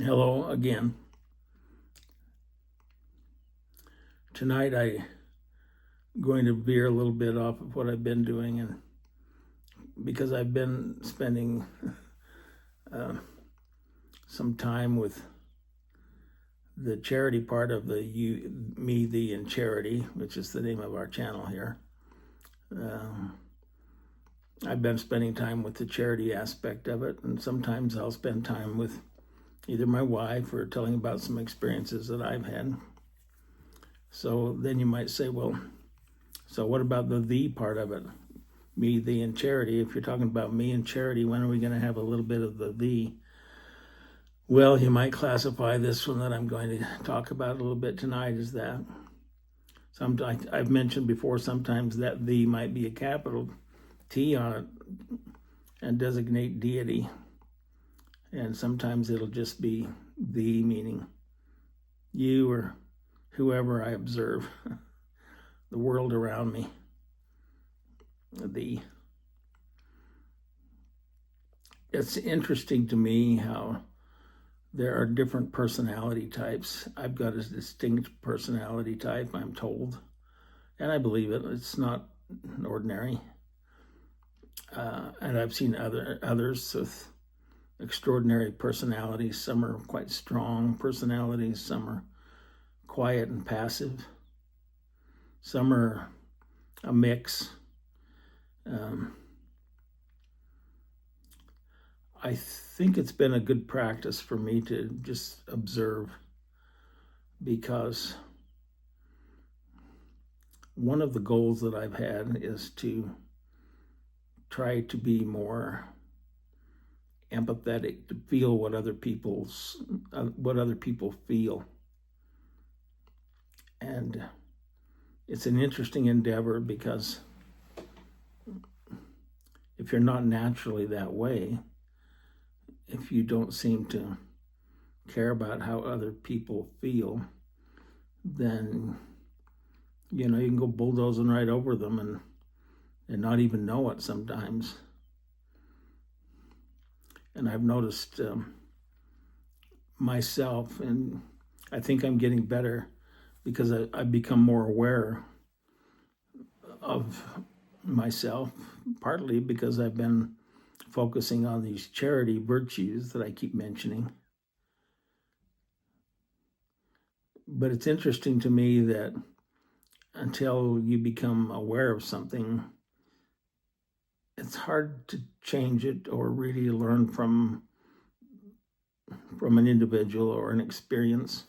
Hello again. Tonight I'm going to veer a little bit off of what I've been doing, and because I've been spending some time with the charity part of the you, me, thee, and charity, which is the name of our channel here. I've been spending time with the charity aspect of it, and sometimes I'll spend time with either my wife or telling about some experiences that I've had. So then you might say, well, so what about the thee part of it? Me, thee, and charity. If you're talking about me and charity, when are we going to have a little bit of the thee? Well, you might classify this one that I'm going to talk about a little bit tonight as that. I've mentioned before, sometimes that thee might be a capital T on it and designate deity. And sometimes it'll just be thee, meaning you or whoever I observe, the world around me. It's interesting to me how there are different personality types. I've got a distinct personality type, I'm told, and I believe it. It's not ordinary. And I've seen others with extraordinary personalities. Some are quite strong personalities, some are quiet and passive, some are a mix. I think it's been a good practice for me to just observe, because one of the goals that I've had is to try to be more empathetic, to feel what other people feel. And it's an interesting endeavor, because if you're not naturally that way, if you don't seem to care about how other people feel, then you can go bulldozing right over them and not even know it sometimes. And I've noticed myself, and I think I'm getting better, because I've become more aware of myself, partly because I've been focusing on these charity virtues that I keep mentioning. But it's interesting to me that until you become aware of something, it's hard to change it or really learn from an individual or an experience.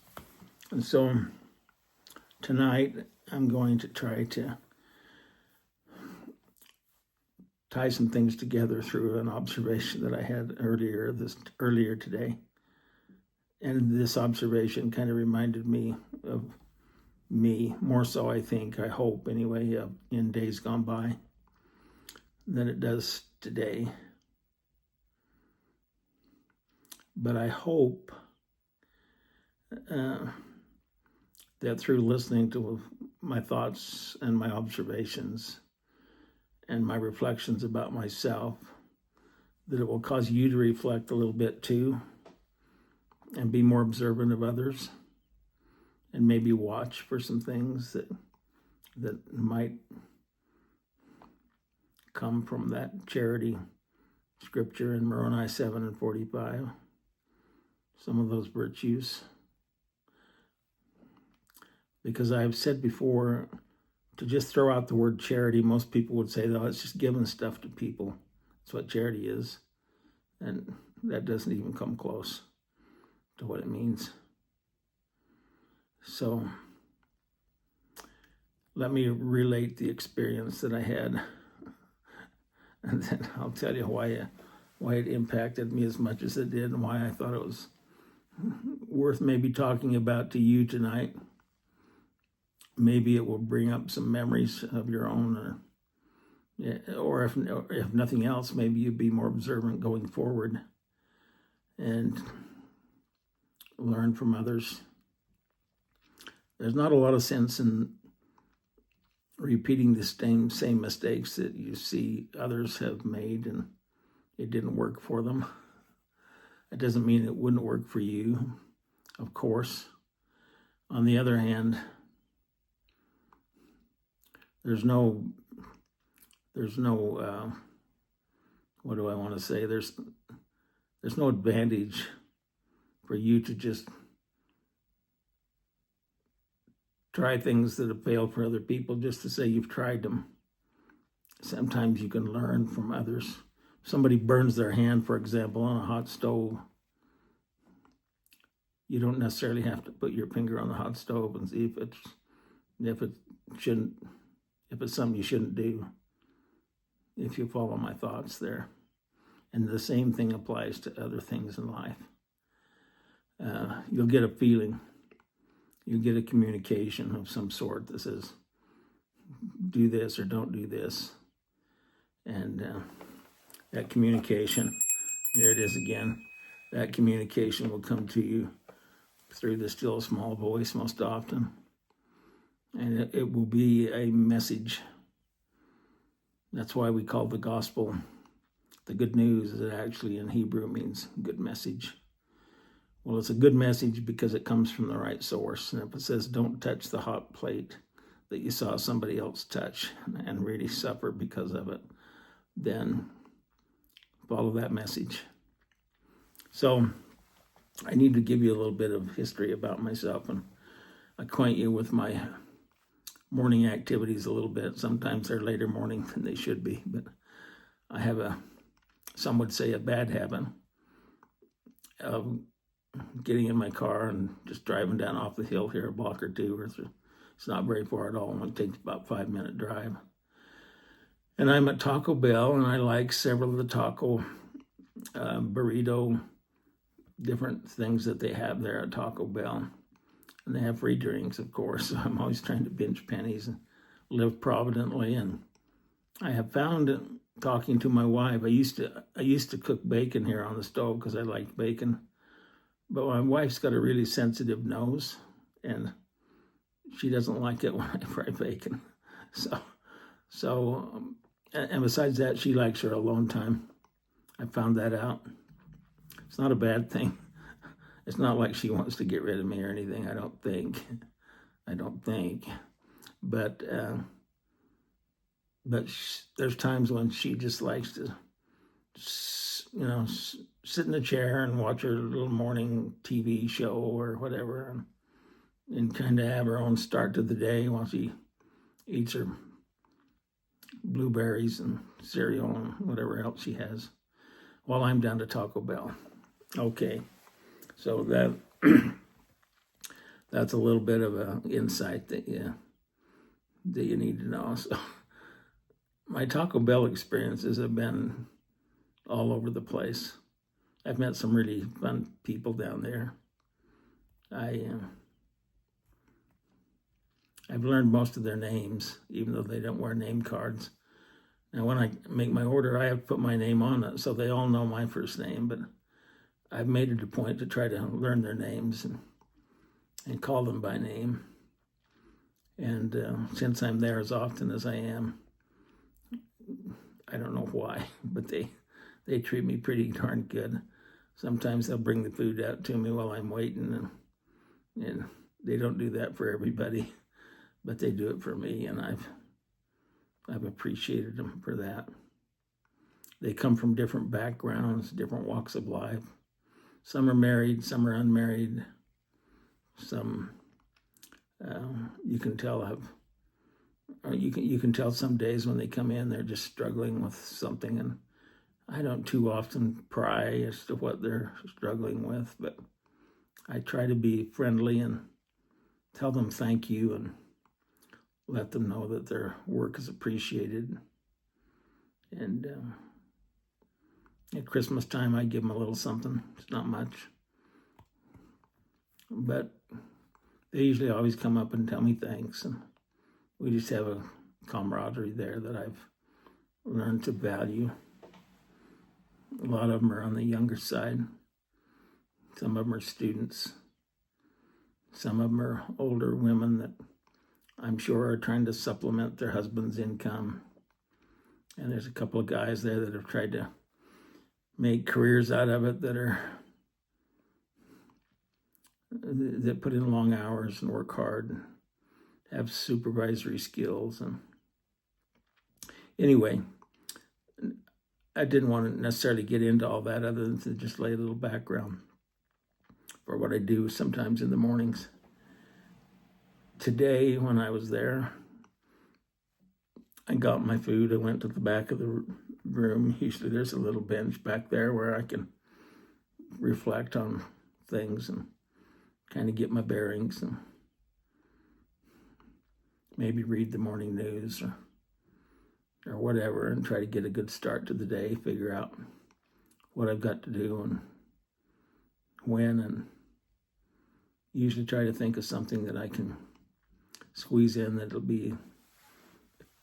And so tonight I'm going to try to tie some things together through an observation that I had earlier today. And this observation kind of reminded me of me, more so I hope anyway, in days gone by than it does today. But I hope that through listening to my thoughts and my observations and my reflections about myself, that it will cause you to reflect a little bit too, and be more observant of others, and maybe watch for some things that might come from that charity scripture in Moroni 7:45, some of those virtues. Because I've said before, to just throw out the word charity, most people would say, oh, it's just giving stuff to people. That's what charity is. And that doesn't even come close to what it means. So let me relate the experience that I had, and then I'll tell you why it impacted me as much as it did, and why I thought it was worth maybe talking about to you tonight. Maybe it will bring up some memories of your own, or if nothing else, maybe you'd be more observant going forward and learn from others. There's not a lot of sense in repeating the same mistakes that you see others have made and it didn't work for them. It doesn't mean it wouldn't work for you, of course. On the other hand, there's no what do I want to say? There's no advantage for you to just try things that have failed for other people just to say you've tried them. Sometimes you can learn from others. Somebody burns their hand, for example, on a hot stove. You don't necessarily have to put your finger on the hot stove and see if it's something you shouldn't do, if you follow my thoughts there. And the same thing applies to other things in life. You'll get a feeling, you'll get a communication of some sort that says, do this or don't do this. And that communication, there it is again, that communication will come to you through the still small voice most often. And it will be a message. That's why we call the gospel the good news. It actually in Hebrew means good message. Well, it's a good message because it comes from the right source. And if it says don't touch the hot plate that you saw somebody else touch and really suffer because of it, then follow that message. So I need to give you a little bit of history about myself and acquaint you with my morning activities a little bit. Sometimes they're later morning than they should be, but I have some would say a bad habit of getting in my car and just driving down off the hill here a block or two or three. It's not very far at all. It only takes about a 5-minute drive. And I'm at Taco Bell, and I like several of the taco, burrito, different things that they have there at Taco Bell. And they have free drinks, of course. So I'm always trying to pinch pennies and live providently. And I have found, talking to my wife, I used to cook bacon here on the stove because I liked bacon. But my wife's got a really sensitive nose, and she doesn't like it when I fry bacon. And besides that, she likes her alone time. I found that out. It's not a bad thing. It's not like she wants to get rid of me or anything, I don't think. But there's times when she just likes to, sit in a chair and watch her little morning TV show or whatever, and kind of have her own start to the day while she eats her blueberries and cereal and whatever else she has while I'm down to Taco Bell. Okay, so that's a little bit of an insight that you need to know. So my Taco Bell experiences have been all over the place. I've met some really fun people down there. I've learned most of their names, even though they don't wear name cards. Now, when I make my order, I have to put my name on it, so they all know my first name, but I've made it a point to try to learn their names and call them by name. And since I'm there as often as I am, I don't know why, but they treat me pretty darn good. Sometimes they'll bring the food out to me while I'm waiting, and they don't do that for everybody, but they do it for me, and I've appreciated them for that. They come from different backgrounds, different walks of life. Some are married, some are unmarried. Some you can tell you can tell some days when they come in they're just struggling with something, and I don't too often pry as to what they're struggling with, but I try to be friendly and tell them thank you and let them know that their work is appreciated. And at Christmas time, I give them a little something. It's not much, but they usually always come up and tell me thanks, and we just have a camaraderie there that I've learned to value. A lot of them are on the younger side. Some of them are students. Some of them are older women that I'm sure are trying to supplement their husband's income. And there's a couple of guys there that have tried to make careers out of it that are that put in long hours and work hard and have supervisory skills. And anyway, I didn't want to necessarily get into all that other than to just lay a little background for what I do sometimes in the mornings. Today, when I was there, I got my food. I went to the back of the room. Usually there's a little bench back there where I can reflect on things and kind of get my bearings and maybe read the morning news or whatever, and try to get a good start to the day, figure out what I've got to do and when, and usually try to think of something that I can squeeze in that'll be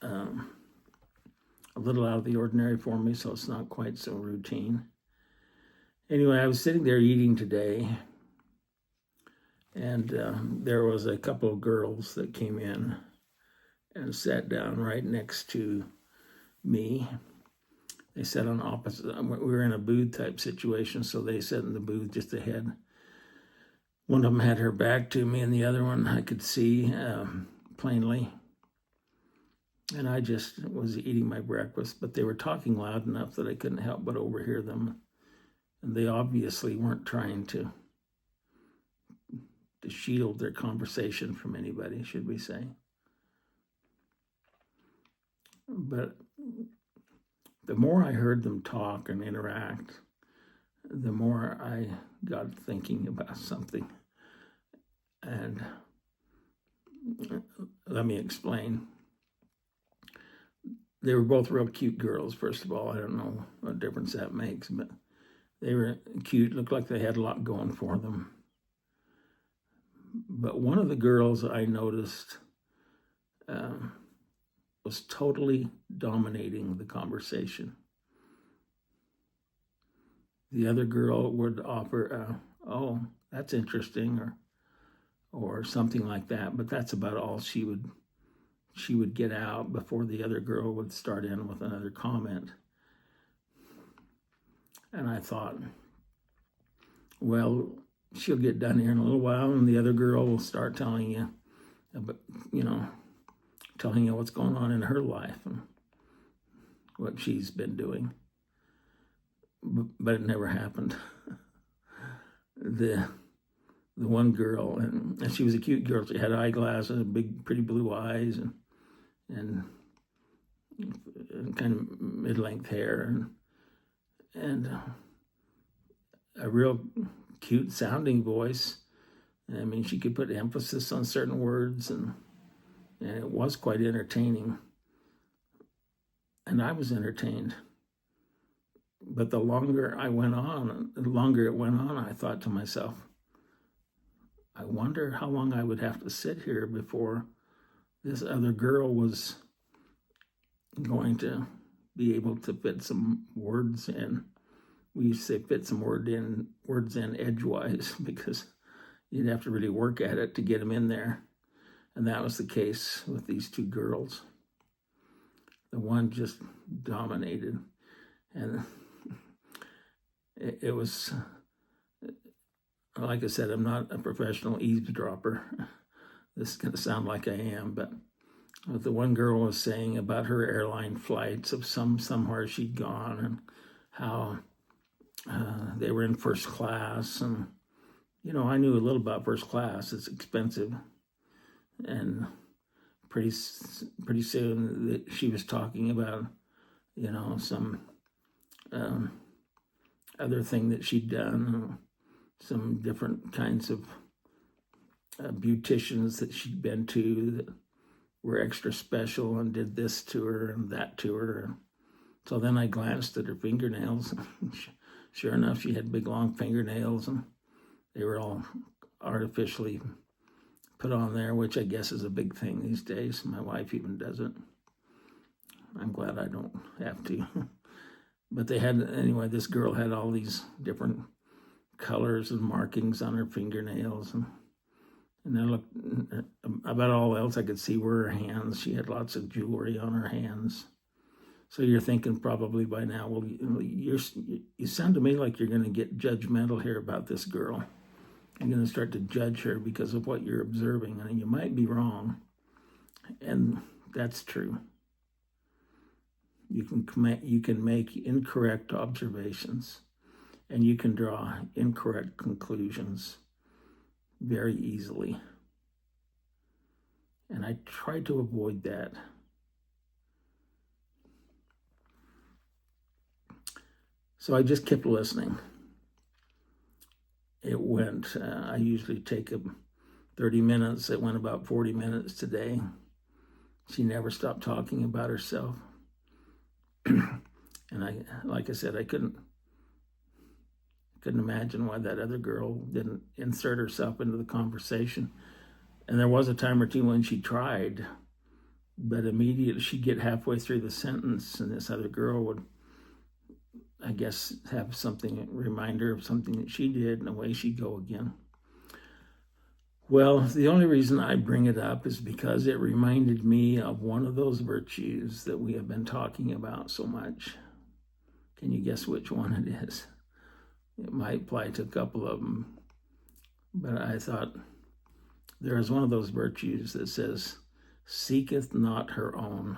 a little out of the ordinary for me, so it's not quite so routine. Anyway, I was sitting there eating today, and there was a couple of girls that came in and sat down right next to me. They sat on opposite. We were in a booth type situation, so they sat in the booth just ahead. One of them had her back to me, and the other one I could see plainly. And I just was eating my breakfast, but they were talking loud enough that I couldn't help but overhear them. And they obviously weren't trying to shield their conversation from anybody, should we say. But the more I heard them talk and interact, the more I got thinking about something. And let me explain. They were both real cute girls, first of all. I don't know what difference that makes, but they were cute, looked like they had a lot going for them. But one of the girls I noticed was totally dominating the conversation. The other girl would offer, oh, that's interesting, or something like that, but that's about all she would get out before the other girl would start in with another comment. And I thought, well, she'll get done here in a little while, and the other girl will start telling you what's going on in her life and what she's been doing. But it never happened. The one girl, and she was a cute girl. She had eyeglasses, big, pretty blue eyes, and kind of mid-length hair, and a real cute sounding voice. I mean, she could put emphasis on certain words, and it was quite entertaining. And I was entertained. But the longer it went on, I thought to myself, I wonder how long I would have to sit here before this other girl was going to be able to fit some words in. We used to say fit some words in edgewise, because you'd have to really work at it to get them in there. And that was the case with these two girls. The one just dominated. And it was, like I said, I'm not a professional eavesdropper. This is going to sound like I am, but what the one girl was saying about her airline flights of somewhere she'd gone, and how they were in first class. And, I knew a little about first class. It's expensive. And pretty soon that she was talking about, some other thing that she'd done, some different kinds of beauticians that she'd been to that were extra special and did this to her and that to her. So then I glanced at her fingernails. Sure enough, she had big, long fingernails, and they were all artificially put on there, which I guess is a big thing these days. My wife even does it. I'm glad I don't have to. But this girl had all these different colors and markings on her fingernails. And I looked, about all else I could see were her hands. She had lots of jewelry on her hands. So you're thinking probably by now, well, you sound to me like you're going to get judgmental here about this girl. You're going to start to judge her because of what you're observing, and you might be wrong, and that's true. You can make incorrect observations, and you can draw incorrect conclusions very easily. And I try to avoid that. So I just kept listening. It went, I usually take 30 minutes. It went about 40 minutes today. She never stopped talking about herself. And like I said, I couldn't imagine why that other girl didn't insert herself into the conversation. And there was a time or two when she tried, but immediately she'd get halfway through the sentence and this other girl would, I guess, have something, remind her of something that she did, and away she'd go again. Well, the only reason I bring it up is because it reminded me of one of those virtues that we have been talking about so much. Can you guess which one it is? It might apply to a couple of them, but I thought there is one of those virtues that says, seeketh not her own.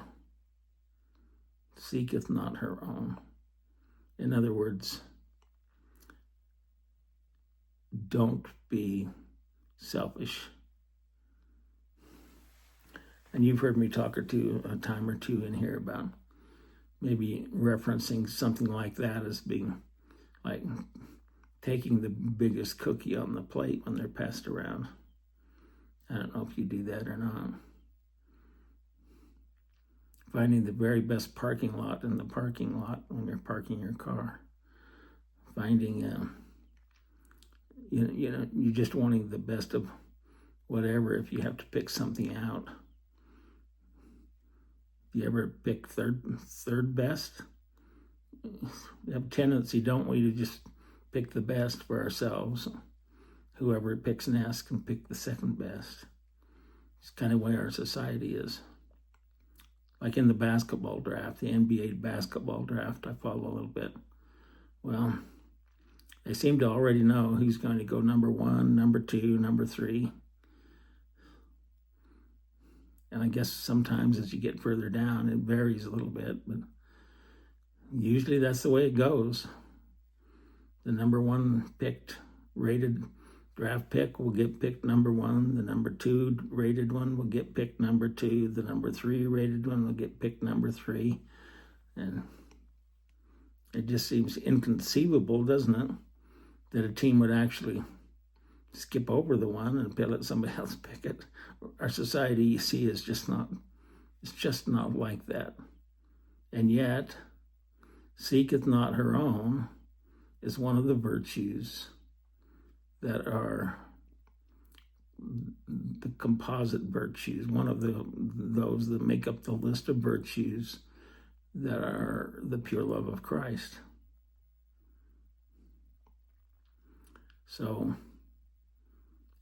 Seeketh not her own. In other words, don't be selfish. And you've heard me talk a time or two in here about maybe referencing something like that as being like taking the biggest cookie on the plate when they're passed around. I don't know if you do that or not. Finding the very best parking lot in the parking lot when you're parking your car. Finding, you're just wanting the best of whatever if you have to pick something out. Do you ever pick third best? We have a tendency, don't we, to just pick the best for ourselves. Whoever picks next can pick the second best. It's kind of the way our society is. Like in the basketball draft, the NBA basketball draft, I follow a little bit. Well, they seem to already know who's going to go number 1, number 2, number 3. And I guess sometimes as you get further down, it varies a little bit, but usually that's the way it goes. The number 1 picked, rated draft pick will get picked number 1. The number 2 rated one will get picked number 2. The number 3 rated one will get picked number 3. And it just seems inconceivable, doesn't it, that a team would actually skip over the one and let somebody else pick it. Our society, you see, is just not like that. And yet, seeketh not her own is one of the virtues that are the composite virtues, one of those that make up the list of virtues that are the pure love of Christ. So,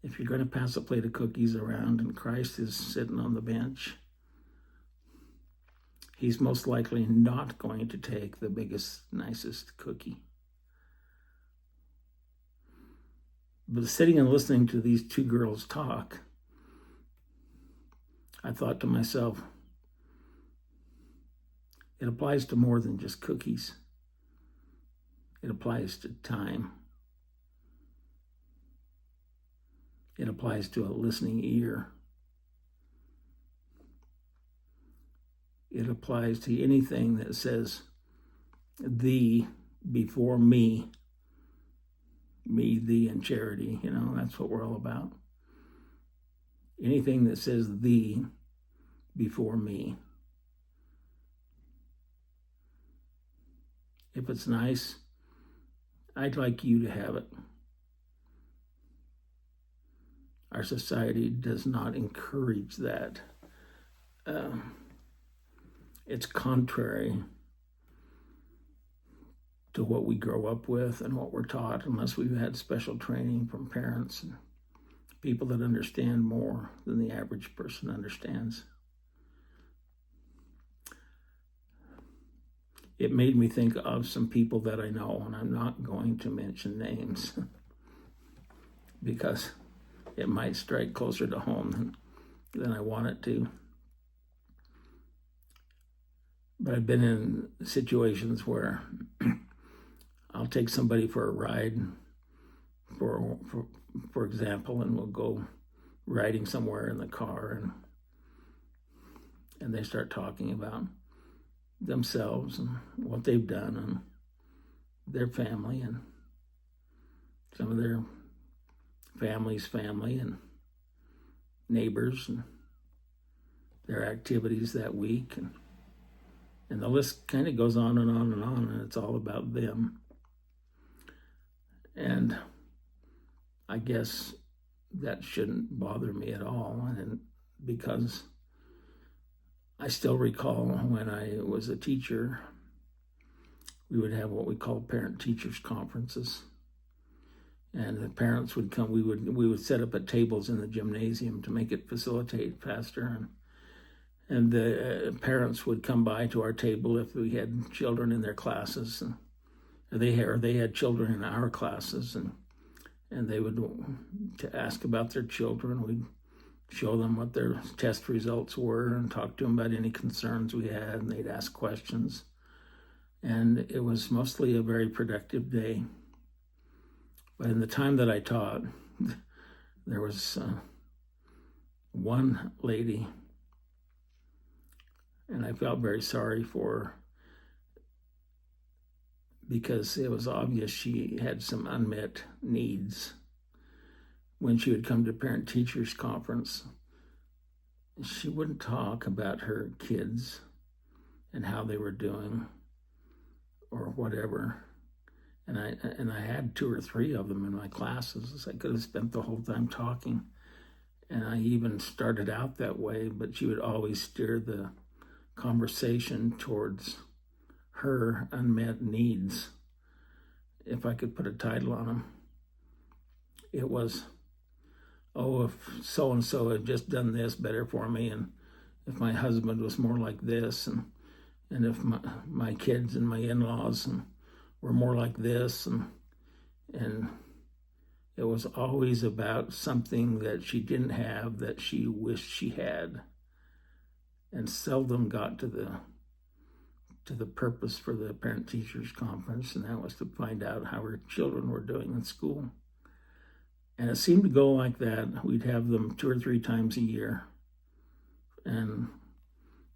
if you're going to pass a plate of cookies around and Christ is sitting on the bench, he's most likely not going to take the biggest, nicest cookie. But sitting and listening to these two girls talk, I thought to myself, it applies to more than just cookies. It applies to time. It applies to a listening ear. It applies to anything that says thee before me. Me, thee, and charity. That's what we're all about. Anything that says thee before me. If it's nice, I'd like you to have it. Our society does not encourage that. It's contrary to what we grow up with and what we're taught, unless we've had special training from parents and people that understand more than the average person understands. It made me think of some people that I know, and I'm not going to mention names. because it might strike closer to home than I want it to. But I've been in situations where I'll take somebody for a ride, for example, and we'll go riding somewhere in the car, and they start talking about themselves and what they've done and their family and some of their family's family and neighbors and their activities that week. And the list kind of goes on and on and on, and it's all about them. And I guess that shouldn't bother me at all, and because I still recall when I was a teacher, we would have what we call parent-teachers conferences, and the parents would come. We would set up at tables in the gymnasium to make it facilitate faster, and the parents would come by to our table if we had children in their classes, and they had children in our classes, and they would to ask about their children. We'd show them what their test results were and talk to them about any concerns we had, and they'd ask questions. And it was mostly a very productive day. But in the time that I taught, there was one lady, and I felt very sorry for her because it was obvious she had some unmet needs. When she would come to parent-teachers conference, she wouldn't talk about her kids and how they were doing or whatever. And I had 2 or 3 of them in my classes. I could have spent the whole time talking. And I even started out that way, but she would always steer the conversation towards her unmet needs. If I could put a title on them, it was, oh, if so-and-so had just done this better for me, and if my husband was more like this, and if my kids and my in-laws were more like this, and it was always about something that she didn't have that she wished she had, and seldom got to the purpose for the parent-teachers conference, and that was to find out how her children were doing in school. And it seemed to go like that. We'd have them 2 or 3 times a year. And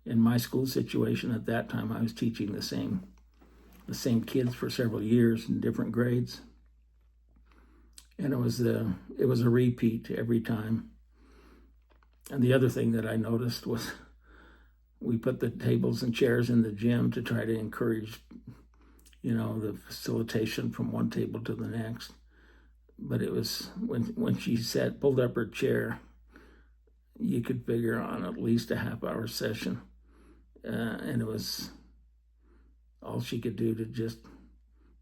in my school situation at that time, I was teaching the same kids for several years in different grades. And it was a repeat every time. And the other thing that I noticed was we put the tables and chairs in the gym to try to encourage, the facilitation from one table to the next. But it was when she pulled up her chair, you could figure on at least a half-hour session. And it was all she could do to just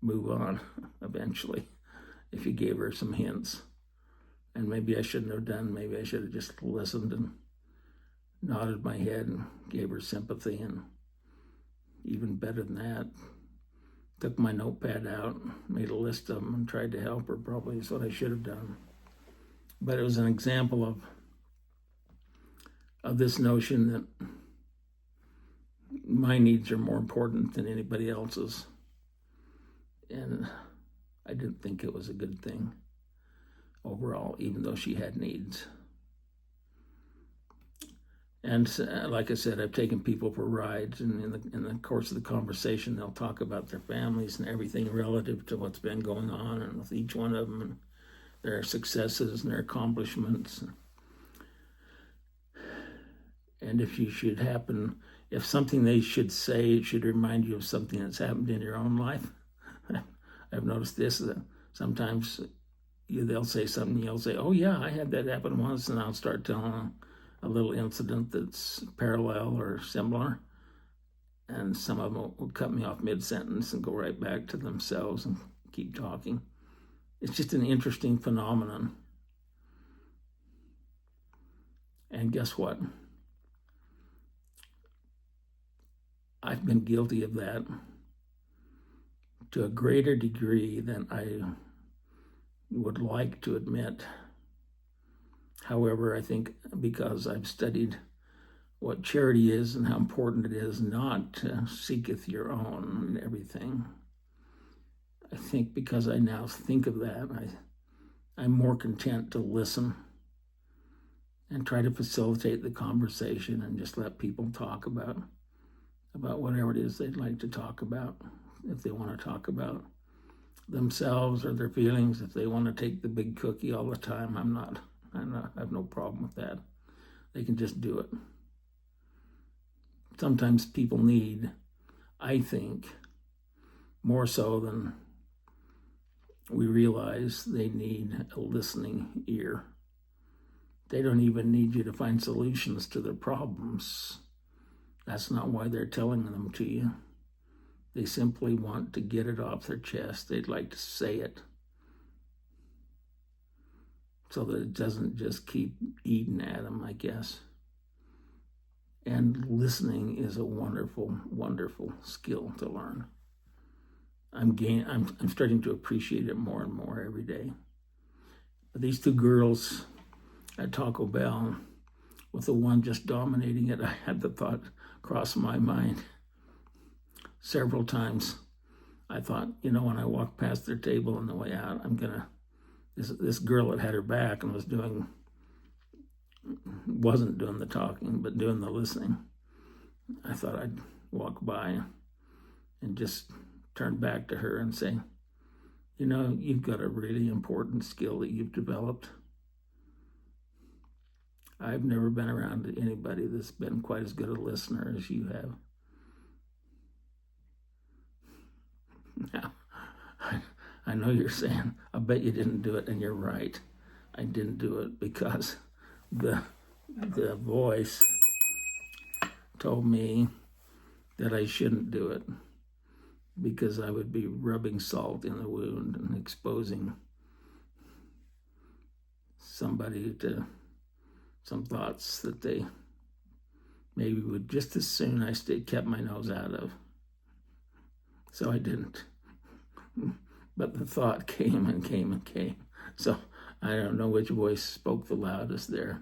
move on eventually, if you gave her some hints. And maybe I shouldn't have done. Maybe I should have just listened and nodded my head and gave her sympathy. And even better than that, took my notepad out, made a list of them, and tried to help her. Probably is what I should have done. But it was an example of this notion that my needs are more important than anybody else's. And I didn't think it was a good thing overall, even though she had needs. And like I said, I've taken people for rides, and in the course of the conversation, they'll talk about their families and everything relative to what's been going on, and with each one of them, and their successes and their accomplishments. And if something they should say, it should remind you of something that's happened in your own life. I've noticed this, that sometimes they'll say something, you'll say, oh yeah, I had that happen once, and I'll start telling them a little incident that's parallel or similar, and some of them will cut me off mid-sentence and go right back to themselves and keep talking. It's just an interesting phenomenon. And guess what? I've been guilty of that to a greater degree than I would like to admit. However, I think because I've studied what charity is and how important it is not to seeketh your own and everything, I think because I now think of that, I'm more content to listen and try to facilitate the conversation and just let people talk about whatever it is they'd like to talk about. If they want to talk about themselves or their feelings, if they want to take the big cookie all the time, I have no problem with that. They can just do it. Sometimes people need, I think, more so than we realize, they need a listening ear. They don't even need you to find solutions to their problems. That's not why they're telling them to you. They simply want to get it off their chest. They'd like to say it so that it doesn't just keep eating at them, I guess. And listening is a wonderful, wonderful skill to learn. I'm starting to appreciate it more and more every day. But these two girls at Taco Bell, with the one just dominating it, I had the thought cross my mind several times. I thought, when I walked past their table on the way out, this girl that had her back and wasn't doing the talking, but doing the listening. I thought I'd walk by and just turn back to her and say, you've got a really important skill that you've developed. I've never been around anybody that's been quite as good a listener as you have. Now, I know you're saying, I bet you didn't do it, and you're right. I didn't do it because the voice told me that I shouldn't do it because I would be rubbing salt in the wound and exposing somebody to some thoughts that they maybe would just as soon I kept my nose out of. So I didn't. But the thought came and came and came. So I don't know which voice spoke the loudest there.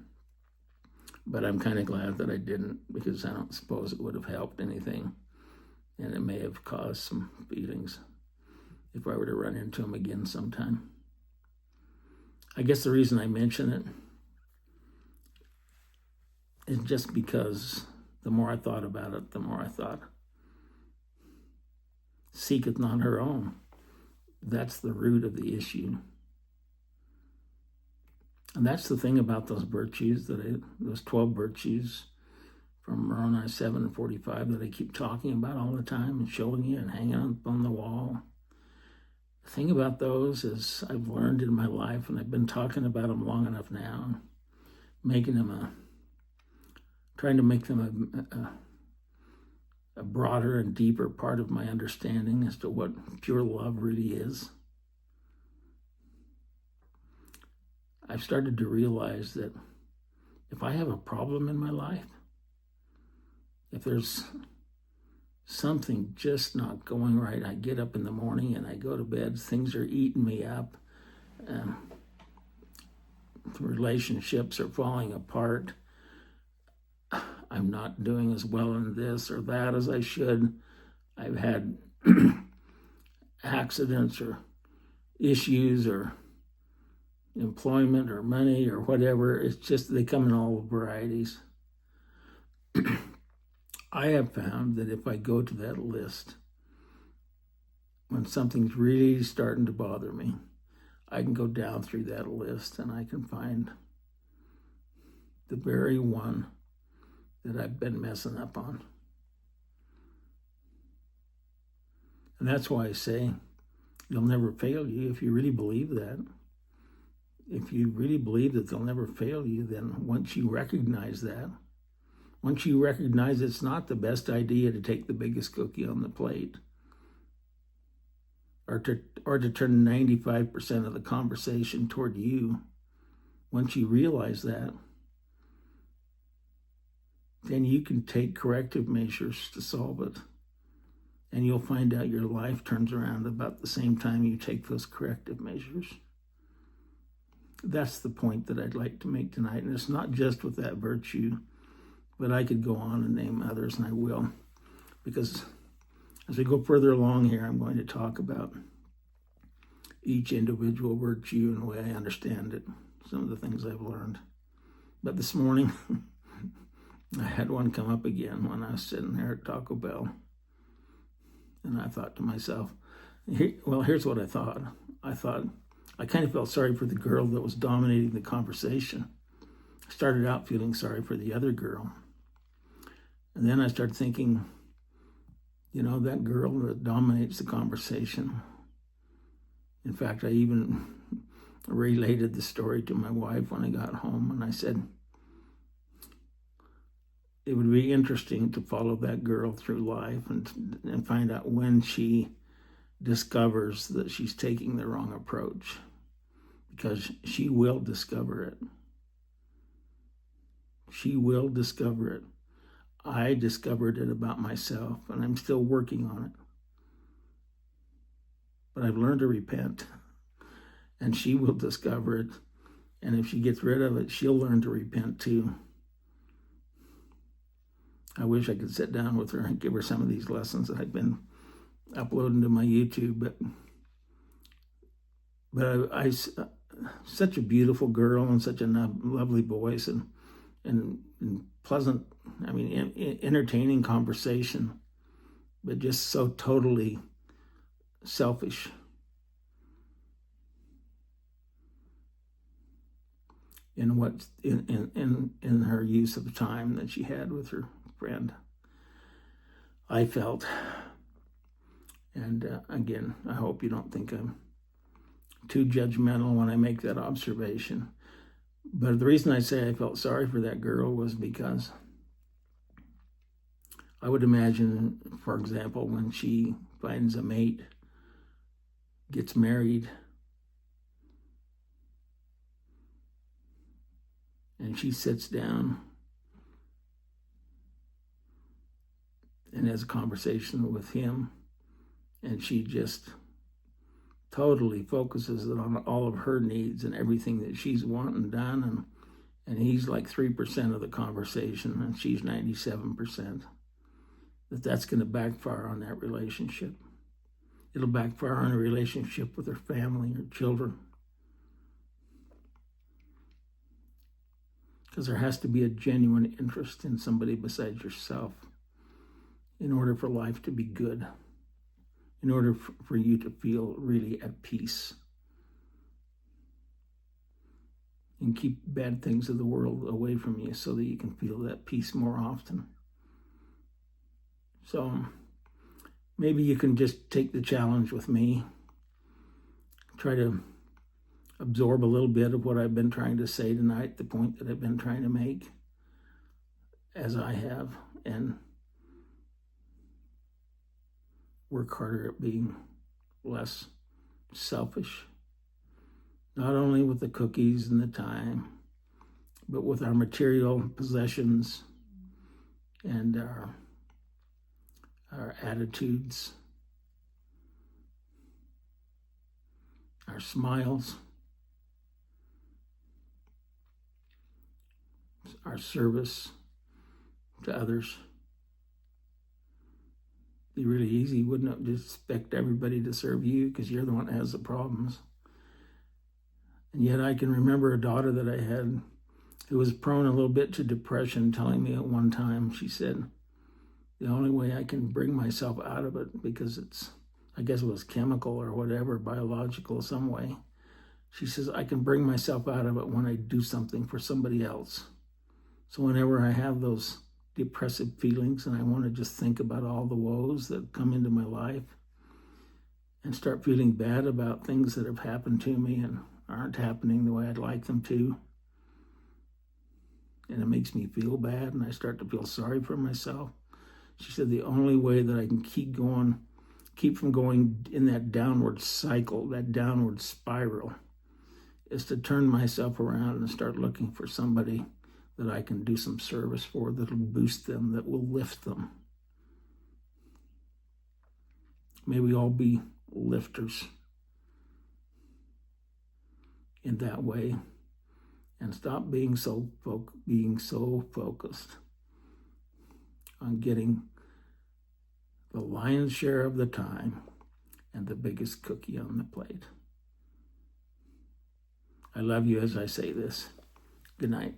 But I'm kind of glad that I didn't, because I don't suppose it would have helped anything. And it may have caused some feelings if I were to run into him again sometime. I guess the reason I mention it is just because the more I thought about it, the more I thought, seeketh not her own. That's the root of the issue. And that's the thing about those virtues, those 12 virtues from Moroni 7:45 that I keep talking about all the time and showing you and hanging up on the wall. The thing about those is I've learned in my life, and I've been talking about them long enough now, trying to make them a broader and deeper part of my understanding as to what pure love really is. I've started to realize that if I have a problem in my life, if there's something just not going right, I get up in the morning and I go to bed, things are eating me up, relationships are falling apart, I'm not doing as well in this or that as I should, I've had accidents or issues or employment or money or whatever. It's just they come in all varieties. I have found that if I go to that list, when something's really starting to bother me, I can go down through that list and I can find the very one that I've been messing up on. And that's why I say they'll never fail you if you really believe that. If you really believe that they'll never fail you, then once you recognize that, once you recognize it's not the best idea to take the biggest cookie on the plate, or to turn 95% of the conversation toward you, once you realize that, then you can take corrective measures to solve it. And you'll find out your life turns around about the same time you take those corrective measures. that's the point that I'd like to make tonight. And it's not just with that virtue, but I could go on and name others, and I will. Because as we go further along here, I'm going to talk about each individual virtue and the way I understand it, some of the things I've learned. But this morning, I had one come up again when I was sitting there at Taco Bell. And I thought to myself, here's what I thought. I kind of felt sorry for the girl that was dominating the conversation. I started out feeling sorry for the other girl. And then I started thinking, that girl that dominates the conversation. In fact, I even related the story to my wife when I got home, and I said, it would be interesting to follow that girl through life and find out when she discovers that she's taking the wrong approach, because she will discover it. She will discover it. I discovered it about myself, and I'm still working on it. But I've learned to repent, and she will discover it. And if she gets rid of it, she'll learn to repent too. I wish I could sit down with her and give her some of these lessons that I've been uploading to my YouTube. But I such a beautiful girl and such a lovely voice and pleasant, entertaining conversation, but just so totally selfish. In her use of time that she had with her friend, I felt. And again, I hope you don't think I'm too judgmental when I make that observation. But the reason I say I felt sorry for that girl was because I would imagine, for example, when she finds a mate, gets married, and she sits down and has a conversation with him, and she just totally focuses on all of her needs and everything that she's wanting done, and he's like 3% of the conversation, and she's 97%. That's going to backfire on that relationship. It'll backfire on a relationship with her family, her children. Because there has to be a genuine interest in somebody besides yourself in order for life to be good, in order for you to feel really at peace and keep bad things of the world away from you so that you can feel that peace more often. So maybe you can just take the challenge with me, try to absorb a little bit of what I've been trying to say tonight, the point that I've been trying to make, as I have, and work harder at being less selfish, not only with the cookies and the time, but with our material possessions and our attitudes, our smiles, our service to others. It'd be really easy, wouldn't it, to expect everybody to serve you because you're the one that has the problems. And yet I can remember a daughter that I had who was prone a little bit to depression, telling me at one time, she said, the only way I can bring myself out of it, because I guess it was chemical or whatever, biological some way. She says, I can bring myself out of it when I do something for somebody else. So whenever I have those depressive feelings and I want to just think about all the woes that come into my life and start feeling bad about things that have happened to me and aren't happening the way I'd like them to, and it makes me feel bad and I start to feel sorry for myself, she said the only way that I can keep from going in that downward cycle, that downward spiral, is to turn myself around and start looking for somebody that I can do some service for, that will boost them, that will lift them. May we all be lifters in that way. and stop being so focused on getting the lion's share of the time and the biggest cookie on the plate. I love you as I say this. Good night.